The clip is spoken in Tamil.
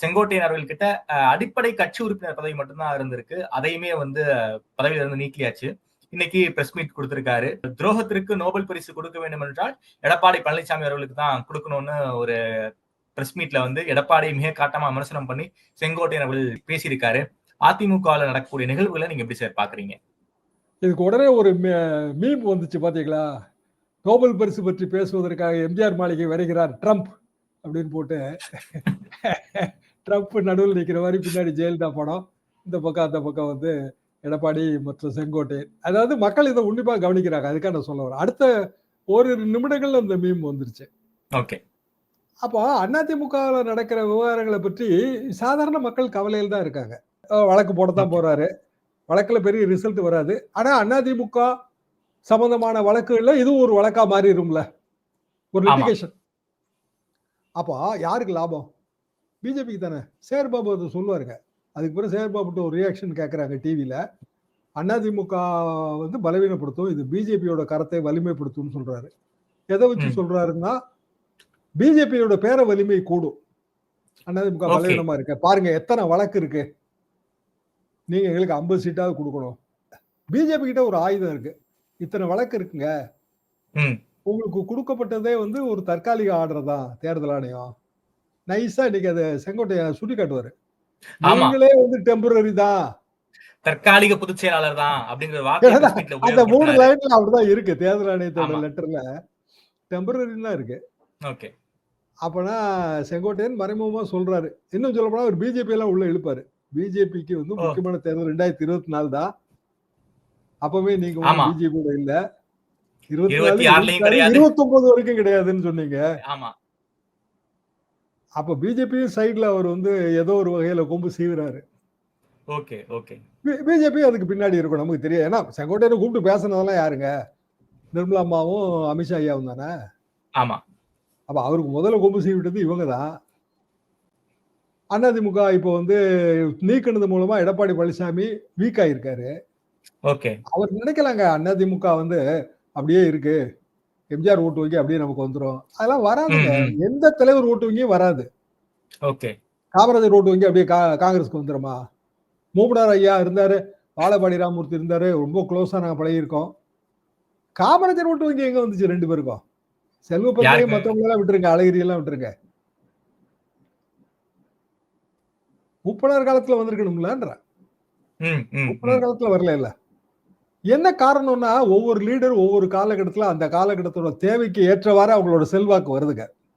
செங்கோட்டையன் அவர்கள் கிட்ட அடிப்படை கட்சி உறுப்பினர் பதவி மட்டும்தான் இருந்திருக்கு. அதையுமே வந்து பதவியில இருந்து நீக்கியாச்சு. இன்னைக்கு பிரஸ் மீட் கொடுத்திருக்காரு. துரோகத்திற்கு நோபல் பரிசு கொடுக்க வேண்டும் என்றால் எடப்பாடி பழனிசாமி அவர்களுக்கு தான் கொடுக்கணும்னு ஒரு பிரஸ் மீட்ல வந்து எடப்பாடி மிக காட்டமா விமர்சனம் பண்ணி செங்கோட்டையன் அவர்கள் பேசியிருக்காரு. அதிமுகவில் நடக்கக்கூடிய நிகழ்வுகளை நீங்க எப்படி சார் பாக்குறீங்க? இதுக்கு உடனே ஒரு மீம் வந்துச்சு பாத்தீங்களா? நோபல் பரிசு பற்றி பேசுவதற்காக எம்ஜிஆர் மாளிகை வருகிறார் ட்ரம்ப் அப்படின்னு போட்டு ட்ரம்ப் நடுவில் நிற்கிற மாதிரி பின்னாடி ஜெயலலிதா படம், இந்த பக்கம் அந்த பக்கம் வந்து எடப்பாடி மற்றும் செங்கோட்டையன். அதாவது மக்கள் இதை உன்னிப்பா கவனிக்கிறாங்க. அதுக்காக நான் சொல்ல வரேன். அடுத்த ஒரு நிமிடங்கள் அந்த மீம் வந்துருச்சு. ஓகே. அப்போ அதிமுகவில் நடக்கிற விவகாரங்களை பற்றி சாதாரண மக்கள் கவலையில் தான் இருக்காங்க. வழக்கு போடத்தான் போறாரு, வழக்குல பெரிய ரிசல்ட் வராது. ஆனா அதிமுக சம்பந்தமான வழக்குகள்ல இதுவும் ஒரு வழக்கா மாறிடும்ல, ஒரு லிட்டிகேஷன். அப்போ யாருக்கு லாபம்? பிஜேபிக்கு தானே. சேர்பாபு அதை சொல்லுவாருங்க. அதுக்கு பிறகு சேர்பாபுட்டு ஒரு ரியாக்ஷன் கேட்கறாங்க டிவியில. அதிமுக வந்து பலவீனப்படுத்தும், இது பிஜேபியோட கரத்தை வலிமைப்படுத்தும் சொல்றாரு. எதை வச்சு சொல்றாருன்னா, பிஜேபியோட பேர வலிமை கூடும், அதிமுக பலவீனமா இருக்க பாருங்க, எத்தனை வழக்கு இருக்கு, நீங்க எங்களுக்கு 50 சீட்டாவது கொடுக்கணும். பிஜேபி கிட்ட ஒரு ஆயுதம் இருக்கு, இத்தனை வழக்கு இருக்குங்க, உங்களுக்கு கொடுக்கப்பட்டதே வந்து ஒரு தற்காலிக ஆர்டர் தான். தேர்தல் ஆணையம் நைஸா இன்னைக்கு அதை செங்கோட்டையை சுட்டி காட்டுவாரு. நீங்களே வந்து டெம்பரரி தான், தற்காலிக பொதுச் செயலாளர் தான் அப்படிங்கிற அந்த 3 லைன்ல அப்படிதான் இருக்கு. தேர்தல் ஆணையத்தோட லெட்டர்ல டெம்பரரி தான் இருக்கு. ஓகே. அப்பனா செங்கோட்டையன் மறைமுகமா சொல்றாரு. இன்னும் சொல்ல போனா ஒரு பிஜேபி எல்லாம் உள்ள இழுப்பாரு. பிஜேபிக்கு வந்து முக்கியமான தேர்தல் 2024 தான். அப்பவே நீங்க பிஜேபியோட இல்ல, 29 வரைக்கும் கிடையாதுன்னு சொன்னீங்க. அப்ப பிஜேபி சைட்ல அவர் வந்து ஏதோ ஒரு வகையில கொம்பு சீவுறாரு. Okay okay. பிஜேபி அதுக்கு பின்னாடி இருக்கும், நமக்கு தெரியும். ஏன்னா செங்கோட்டையனை கூப்பிட்டு பேசினதெல்லாம் யாருங்க? நிர்மலா அம்மாவும் அமித்ஷா ஐயாவும் தானே. ஆமா. அப்ப அவருக்கு முதல்ல கொம்பு சீவிட்டது இவங்க தான். அதிமுக இப்போ வந்து நீக்கினது மூலமா எடப்பாடி பழனிசாமி வீக் ஆயிருக்காரு. ஓகே. அவர் நினைக்கலாங்க அதிமுக வந்து அப்படியே இருக்கு, எம்ஜிஆர் ஓட்டு வங்கி அப்படியே நமக்கு வந்துடும். அதெல்லாம் வராதுங்க. எந்த தலைவர் ஓட்டு வங்கியும் வராது. ஓகே. காமராஜர் ஓட்டு வங்கி அப்படியே காங்கிரஸ்க்கு வந்துருமா? மூப்பனார் ஐயா இருந்தாரு, வாழப்பாடி ராமமூர்த்தி இருந்தாரு, ரொம்ப க்ளோஸா நாங்க பழகிருக்கோம். காமராஜர் ஓட்டு வங்கி எங்க வந்துச்சு ரெண்டு பேருக்கும்? செல்வ பெருமையை மற்றவங்க எல்லாம் விட்டுருங்க, அழகிரி எல்லாம் விட்டுருங்க. மூப்பனார் காலத்துல வந்திருக்கணும்லன்ற, மூப்பனார் காலத்துல வரல இல்ல. என்ன காரணம்னா, ஒவ்வொரு லீடர் ஒவ்வொரு காலகட்டத்துல அந்த காலகட்டத்தோட தேவைக்கு ஏற்றவாறு அவங்களோட செல்வாக்கு வருதுங்க.